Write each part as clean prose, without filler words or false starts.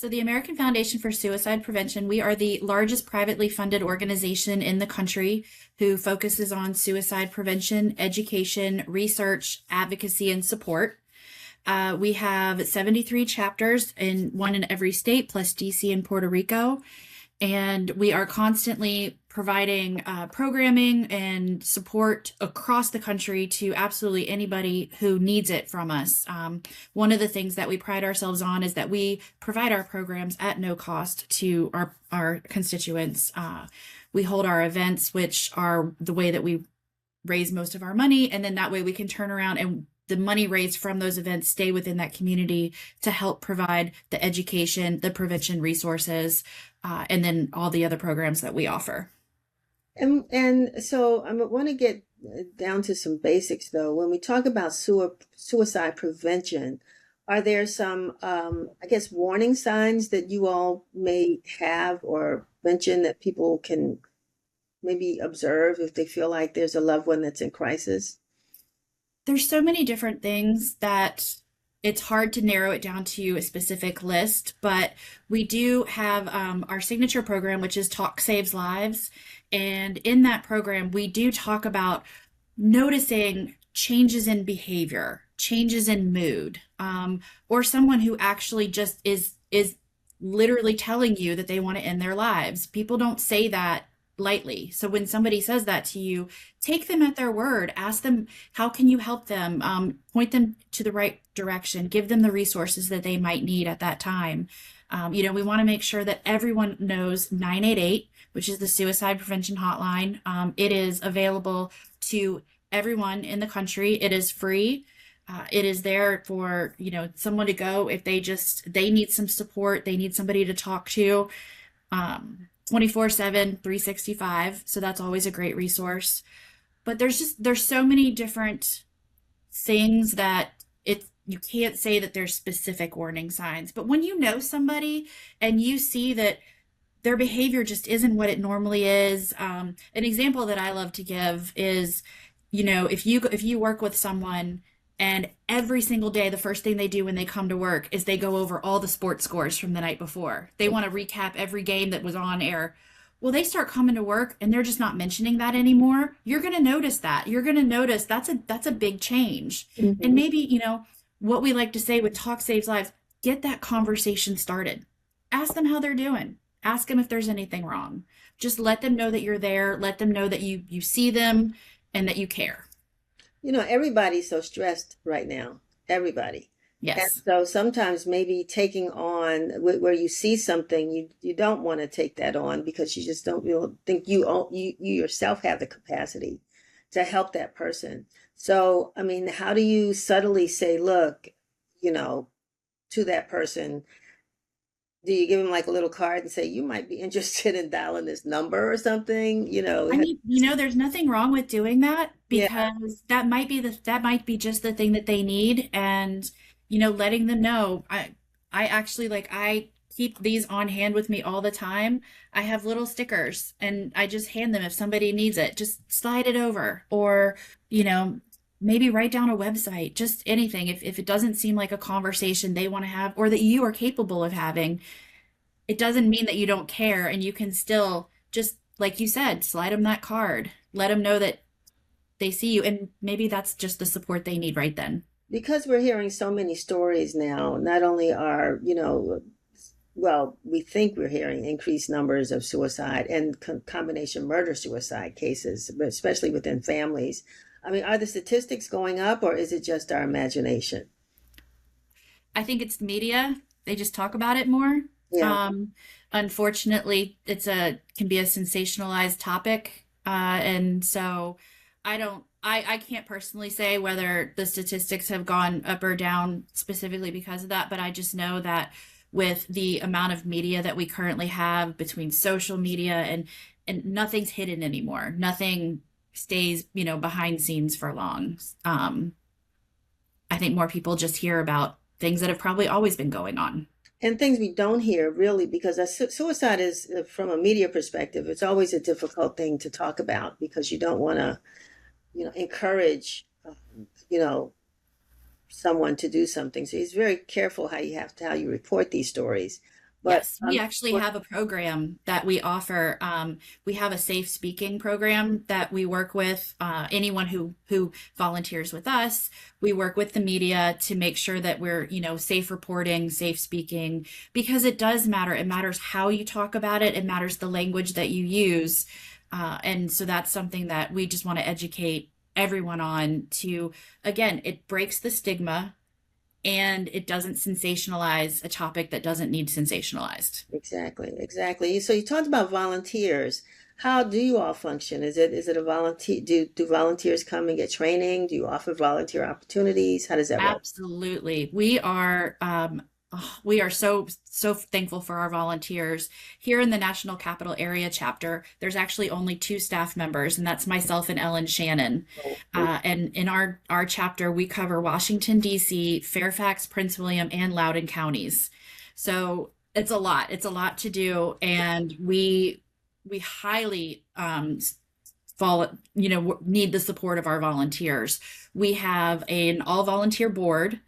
So, the American Foundation for Suicide Prevention, we are the largest privately funded organization in the country who focuses on suicide prevention, education, research, advocacy, and support. We have 73 chapters, in one in every state, plus DC and Puerto Rico. And we are constantly providing programming and support across the country to absolutely anybody who needs it from us. One of the things that we pride ourselves on is that we provide our programs at no cost to our constituents. We hold our events, which are the way that we raise most of our money, and then that way we can turn around and the money raised from those events stay within that community to help provide the education, the prevention resources, and then all the other programs that we offer. And so I want to get down to some basics though. When we talk about suicide prevention, are there some, I guess, warning signs that you all may have or mention that people can maybe observe if they feel like there's a loved one that's in crisis? There's so many different things that it's hard to narrow it down to a specific list, but we do have our signature program, which is Talk Saves Lives. And in that program, we do talk about noticing changes in behavior, changes in mood, or someone who actually just is literally telling you that they want to end their lives. People don't say that lightly. So when somebody says that to you, take them at their word. Ask them, how can you help them? Point them to the right direction. Give them the resources that they might need at that time. We want to make sure that everyone knows 988, which is the suicide prevention hotline. It is available to everyone in the country. It is free. It is there for, someone to go if they need some support, they need somebody to talk to. 24/7, 365. So that's always a great resource. But there's so many different things that you can't say that there's specific warning signs. But when you know somebody and you see that their behavior just isn't what it normally is, an example that I love to give is, if you work with someone and every single day, the first thing they do when they come to work is they go over all the sports scores from the night before. They want to recap every game that was on air. Well, they start coming to work and they're just not mentioning that anymore. You're going to notice that. You're going to notice that's a big change. Mm-hmm. And maybe, what we like to say with Talk Saves Lives, get that conversation started. Ask them how they're doing. Ask them if there's anything wrong. Just let them know that you're there. Let them know that you see them and that you care. Everybody's so stressed right now. Everybody. And Yes. so sometimes maybe taking on where you see something, you don't want to take that on because you just don't think you yourself have the capacity to help that person. So, I mean, how do you subtly say, look, to that person? Do you give them like a little card and say, you might be interested in dialing this number or something? I mean, there's nothing wrong with doing that Yeah. because that might be just the thing that they need, and letting them know. I actually I keep these on hand with me all the time. I have little stickers and I just hand them if somebody needs it. Just slide it over, or maybe write down a website, just anything. If it doesn't seem like a conversation they want to have or that you are capable of having, it doesn't mean that you don't care, and you can still just, like you said, slide them that card. Let them know that they see you, and maybe that's just the support they need right then. Because we're hearing so many stories now, not only are, well, we think we're hearing increased numbers of suicide and combination murder suicide cases, but especially within families. I mean, are the statistics going up or is it just our imagination? I think it's media. They just talk about it more. Yeah. Unfortunately, can be a sensationalized topic. And so I can't personally say whether the statistics have gone up or down specifically because of that, but I just know that with the amount of media that we currently have between social media and nothing's hidden anymore. Nothing stays, behind scenes for long. I think more people just hear about things that have probably always been going on. And things we don't hear really, because suicide is, from a media perspective, it's always a difficult thing to talk about because you don't want to, encourage, you know, someone to do something. So he's very careful how you report these stories. But Yes, we actually have a program that we offer. We have a safe speaking program that we work with anyone who volunteers with us. We work with the media to make sure that we're, safe reporting, safe speaking, because it does matter. It matters how you talk about it. It matters the language that you use. And so that's something that we just want to educate everyone on to, again, it breaks the stigma and it doesn't sensationalize a topic that doesn't need sensationalized. exactly, exactly. So you talked about volunteers. How do you all function? Is it a volunteer? Do volunteers come and get training? Do you offer volunteer opportunities? How does that work? Absolutely. We are so thankful for our volunteers. Here in the National Capital Area chapter, there's actually only two staff members, and that's myself and Ellen Shannon. Oh, And in our chapter, we cover Washington, D.C., Fairfax, Prince William, and Loudoun counties. So it's a lot. It's a lot to do, and we highly need the support of our volunteers. We have an all volunteer board.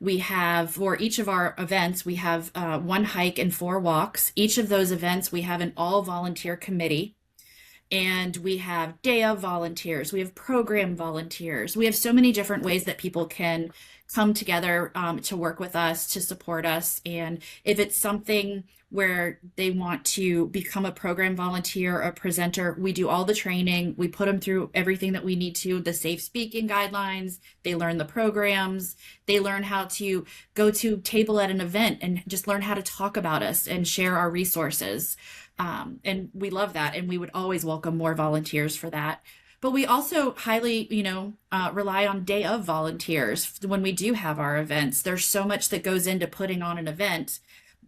We have, for each of our events, we have one hike and four walks. Each of those events, we have an all volunteer committee. And we have day of volunteers. We have program volunteers. We have so many different ways that people can come together to work with us, to support us. And if it's something where they want to become a program volunteer, a presenter, we do all the training. We put them through everything that we need to, the safe speaking guidelines. They learn the programs. They learn how to go to table at an event and just learn how to talk about us and share our resources. And we love that. And we would always welcome more volunteers for that. But we also highly, rely on day of volunteers when we do have our events. There's so much that goes into putting on an event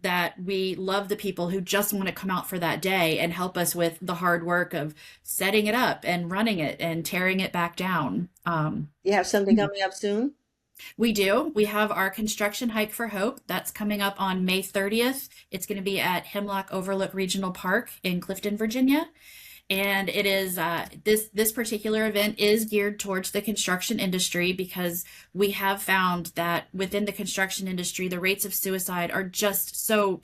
that we love the people who just want to come out for that day and help us with the hard work of setting it up and running it and tearing it back down. you have something coming up soon? We do. We have our construction hike for hope. That's coming up on May 30th. It's going to be at Hemlock Overlook Regional Park in Clifton, Virginia. And it is this particular event is geared towards the construction industry because we have found that within the construction industry, the rates of suicide are just so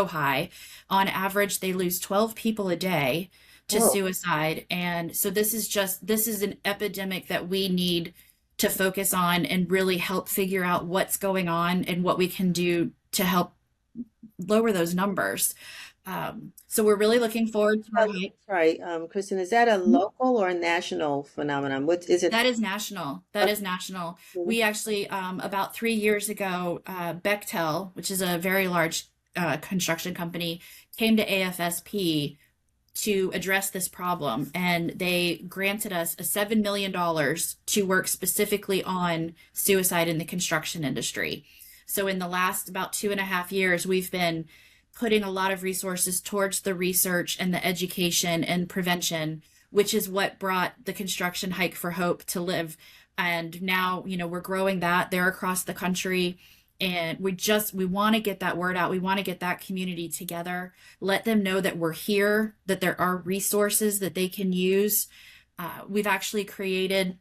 high. On average, they lose 12 people a day to Oh, suicide. And so this is an epidemic that we need to focus on and really help figure out what's going on and what we can do to help lower those numbers. So we're really looking forward to our hike. sorry, Kristen, is that a local or a national phenomenon? What is it? That is national. That is national. Okay. We actually, about 3 years ago, Bechtel, which is a very large construction company, came to AFSP to address this problem, and they granted us a $7 million to work specifically on suicide in the construction industry. So in the last about 2.5 years, we've been putting a lot of resources towards the research and the education and prevention, which is what brought the construction hike for hope to live. And now, we're growing that there across the country. And we want to get that word out. We want to get that community together, let them know that we're here, that there are resources that they can use. We've actually created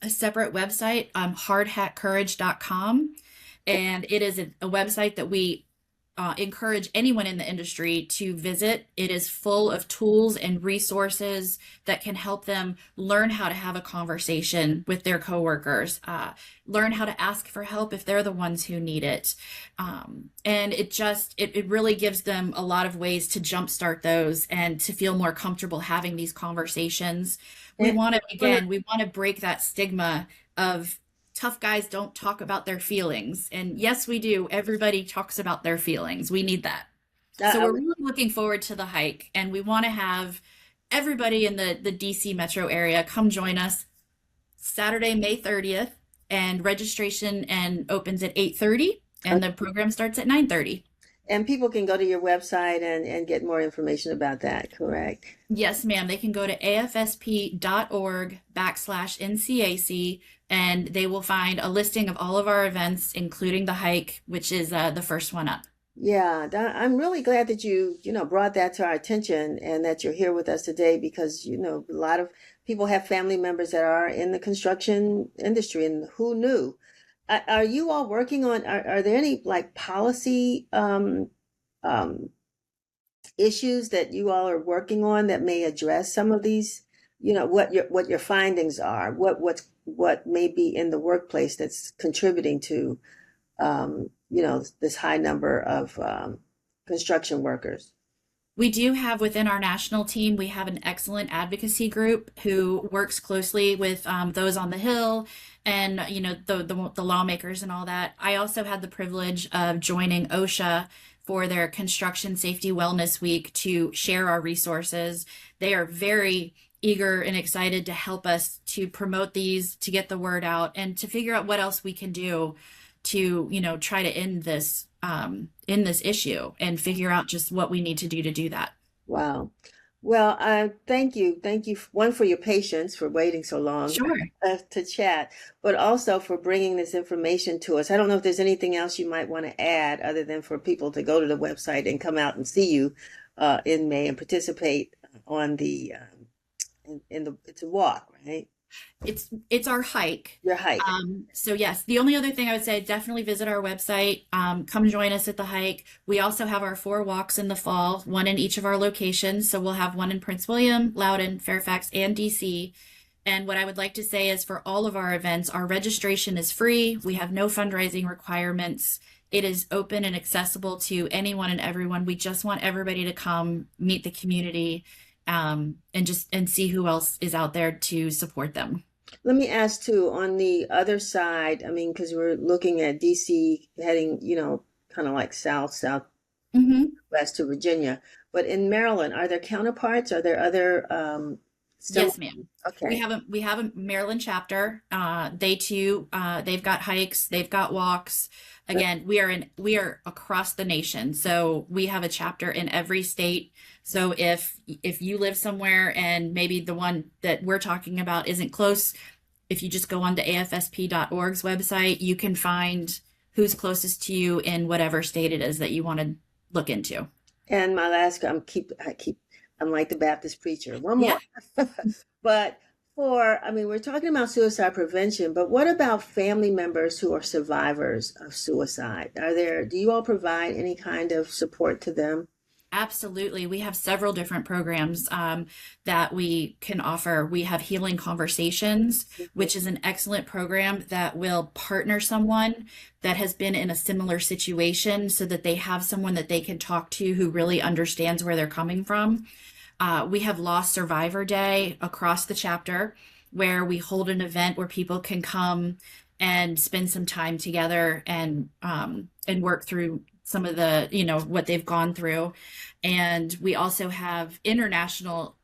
a separate website, hardhatcourage.com. And it is a website that we encourage anyone in the industry to visit. It is full of tools and resources that can help them learn how to have a conversation with their coworkers, learn how to ask for help if they're the ones who need it. And it really gives them a lot of ways to jumpstart those and to feel more comfortable having these conversations. And We want to break that stigma of tough guys don't talk about their feelings. And yes, we do. Everybody talks about their feelings. We need that. So I we're was really looking forward to the hike, and we want to have everybody in the DC metro area come join us Saturday, May 30th, and registration and opens at 8:30 and the program starts at 9:30. And people can go to your website and get more information about that, correct? Yes, ma'am. They can go to afsp.org/NCAC and they will find a listing of all of our events, including the hike, which is the first one up. Yeah, I'm really glad that you brought that to our attention and that you're here with us today because, a lot of people have family members that are in the construction industry and who knew? Are you all working on, are there any like policy um, issues that you all are working on that may address some of these, what your findings are, what may be in the workplace that's contributing to this high number of construction workers. We do have within our national team, we have an excellent advocacy group who works closely with those on the Hill and the lawmakers and all that. I also had the privilege of joining OSHA for their Construction Safety Wellness Week to share our resources. They are very eager and excited to help us to promote these, to get the word out, and to figure out what else we can do to try to end this issue and figure out just what we need to do that. Wow. Well, thank you. Thank you, one, for your patience for waiting so long Sure. to chat, but also for bringing this information to us. I don't know if there's anything else you might want to add other than for people to go to the website and come out and see you in May and participate on the it's a walk, right? It's our hike. Your hike. So yes, the only other thing I would say, definitely visit our website. Come join us at the hike. We also have our 4 walks in the fall, one in each of our locations. So we'll have one in Prince William, Loudoun, Fairfax, and DC. And what I would like to say is for all of our events, our registration is free. We have no fundraising requirements. It is open and accessible to anyone and everyone. We just want everybody to come meet the community, and see who else is out there to support them. Let me ask too, on the other side, I mean, because we're looking at DC heading, kind of like southwest to Virginia, but in Maryland, are there counterparts? Are there other Yes, ma'am. Okay. We have a Maryland chapter. They too, they've got hikes, they've got walks. Again, we are across the nation, so we have a chapter in every state. So if you live somewhere and maybe the one that we're talking about isn't close, if you just go on to AFSP.org's website, you can find who's closest to you in whatever state it is that you want to look into. And my last, I'm like the Baptist preacher. One more. Yeah. But I mean, we're talking about suicide prevention, but what about family members who are survivors of suicide? Do you all provide any kind of support to them? Absolutely. We have several different programs that we can offer. We have Healing Conversations, which is an excellent program that will partner someone that has been in a similar situation so that they have someone that they can talk to who really understands where they're coming from. We have Lost Survivor Day across the chapter where we hold an event where people can come and spend some time together and work through some of the, what they've gone through. And we also have International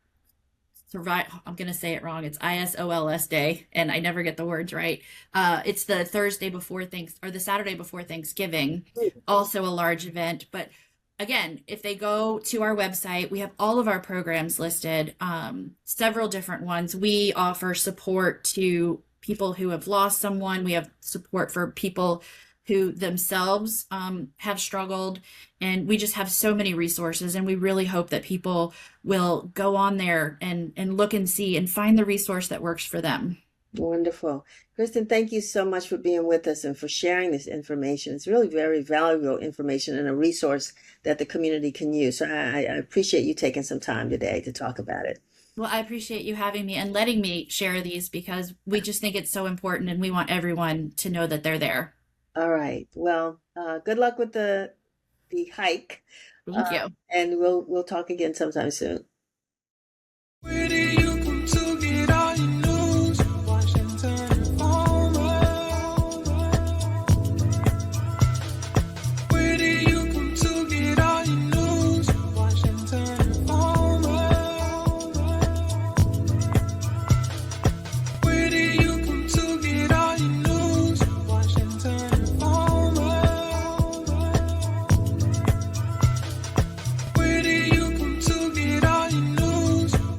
I'm going to say it wrong. It's ISOLS Day, and I never get the words right. It's the Thursday before or the Saturday before Thanksgiving, also a large event. But again, if they go to our website, we have all of our programs listed, several different ones. We offer support to people who have lost someone. We have support for people who themselves have struggled. And we just have so many resources. And we really hope that people will go on there and look and see and find the resource that works for them. Wonderful. Kristen, thank you so much for being with us and for sharing this information. It's really very valuable information and a resource that the community can use. So I appreciate you taking some time today to talk about it. Well, I appreciate you having me and letting me share these because we just think it's so important and we want everyone to know that they're there. All right. Well, good luck with the hike. Thank you. And we'll talk again sometime soon.